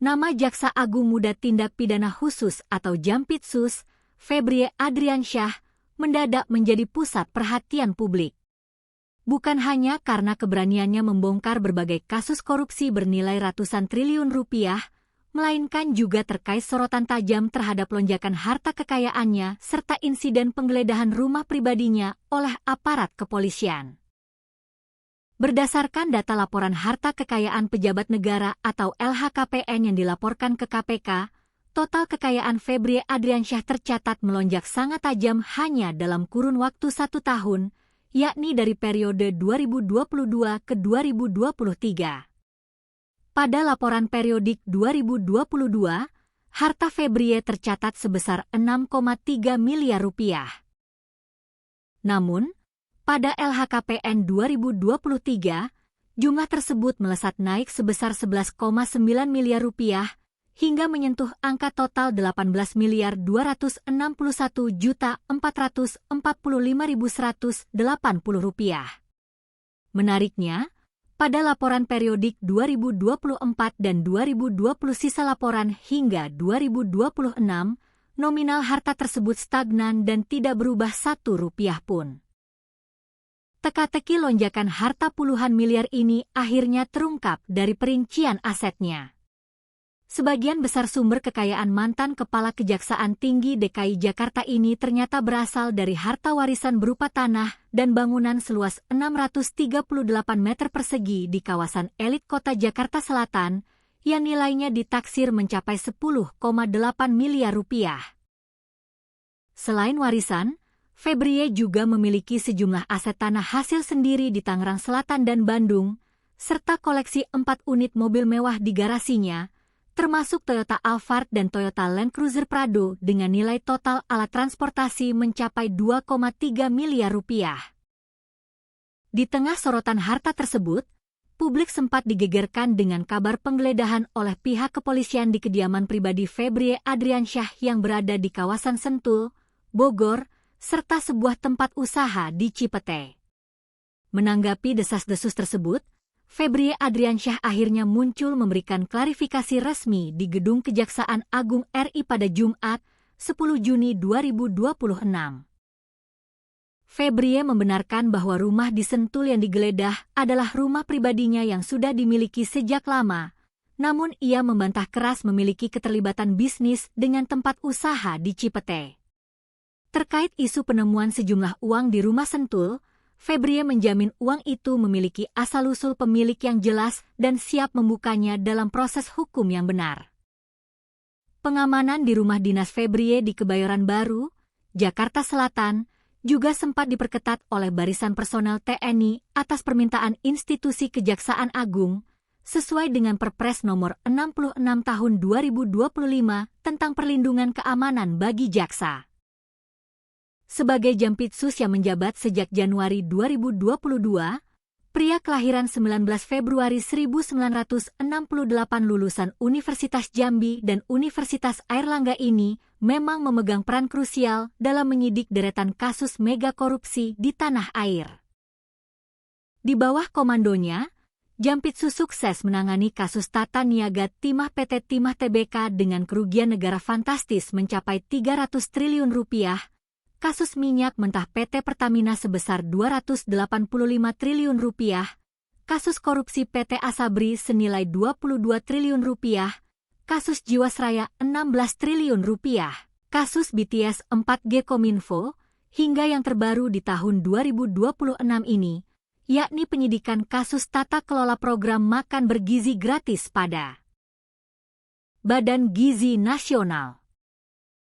Nama Jaksa Agung Muda Tindak Pidana Khusus atau Jampitsus, Febrie Adriansyah, mendadak menjadi pusat perhatian publik. Bukan hanya karena keberaniannya membongkar berbagai kasus korupsi bernilai ratusan triliun rupiah, melainkan juga terkait sorotan tajam terhadap lonjakan harta kekayaannya serta insiden penggeledahan rumah pribadinya oleh aparat kepolisian. Berdasarkan data laporan harta kekayaan pejabat negara atau LHKPN yang dilaporkan ke KPK, total kekayaan Febrie Adriansyah tercatat melonjak sangat tajam hanya dalam kurun waktu 1 tahun, yakni dari periode 2022 ke 2023. Pada laporan periodik 2022, harta Febrie tercatat sebesar 6,3 miliar rupiah. Namun, pada LHKPN 2023, jumlah tersebut melesat naik sebesar 11,9 miliar rupiah hingga menyentuh angka total 18 miliar 261 juta 445.180 rupiah. Menariknya, pada laporan periodik 2024 dan 2020 sisa laporan hingga 2026, nominal harta tersebut stagnan dan tidak berubah 1 rupiah pun. Teka-teki lonjakan harta puluhan miliar ini akhirnya terungkap dari perincian asetnya. Sebagian besar sumber kekayaan mantan Kepala Kejaksaan Tinggi DKI Jakarta ini ternyata berasal dari harta warisan berupa tanah dan bangunan seluas 638 meter persegi di kawasan elit kota Jakarta Selatan yang nilainya ditaksir mencapai 10,8 miliar rupiah. Selain warisan, Febrie juga memiliki sejumlah aset tanah hasil sendiri di Tangerang Selatan dan Bandung, serta koleksi 4 unit mobil mewah di garasinya, termasuk Toyota Alphard dan Toyota Land Cruiser Prado dengan nilai total alat transportasi mencapai 2,3 miliar rupiah. Di tengah sorotan harta tersebut, publik sempat digegerkan dengan kabar penggeledahan oleh pihak kepolisian di kediaman pribadi Febrie Adriansyah yang berada di kawasan Sentul, Bogor, serta sebuah tempat usaha di Cipete. Menanggapi desas-desus tersebut, Febrie Adriansyah akhirnya muncul memberikan klarifikasi resmi di Gedung Kejaksaan Agung RI pada Jumat, 10 Juni 2026. Febrie membenarkan bahwa rumah di Sentul yang digeledah adalah rumah pribadinya yang sudah dimiliki sejak lama, namun ia membantah keras memiliki keterlibatan bisnis dengan tempat usaha di Cipete. Terkait isu penemuan sejumlah uang di rumah Sentul, Febrie menjamin uang itu memiliki asal-usul pemilik yang jelas dan siap membukanya dalam proses hukum yang benar. Pengamanan di rumah dinas Febrie di Kebayoran Baru, Jakarta Selatan, juga sempat diperketat oleh barisan personel TNI atas permintaan institusi Kejaksaan Agung, sesuai dengan Perpres nomor 66 tahun 2025 tentang perlindungan keamanan bagi jaksa. Sebagai Jampitsus yang menjabat sejak Januari 2022, pria kelahiran 19 Februari 1968 lulusan Universitas Jambi dan Universitas Airlangga ini memang memegang peran krusial dalam menyidik deretan kasus mega korupsi di tanah air. Di bawah komandonya, Jampitsus sukses menangani kasus tata niaga timah PT Timah Tbk dengan kerugian negara fantastis mencapai 300 triliun rupiah, kasus minyak mentah PT Pertamina sebesar 285 triliun rupiah, kasus korupsi PT Asabri senilai 22 triliun rupiah, kasus Jiwasraya 16 triliun rupiah, kasus BTS 4G Kominfo, hingga yang terbaru di tahun 2026 ini, yakni penyidikan kasus tata kelola program makan bergizi gratis pada Badan Gizi Nasional.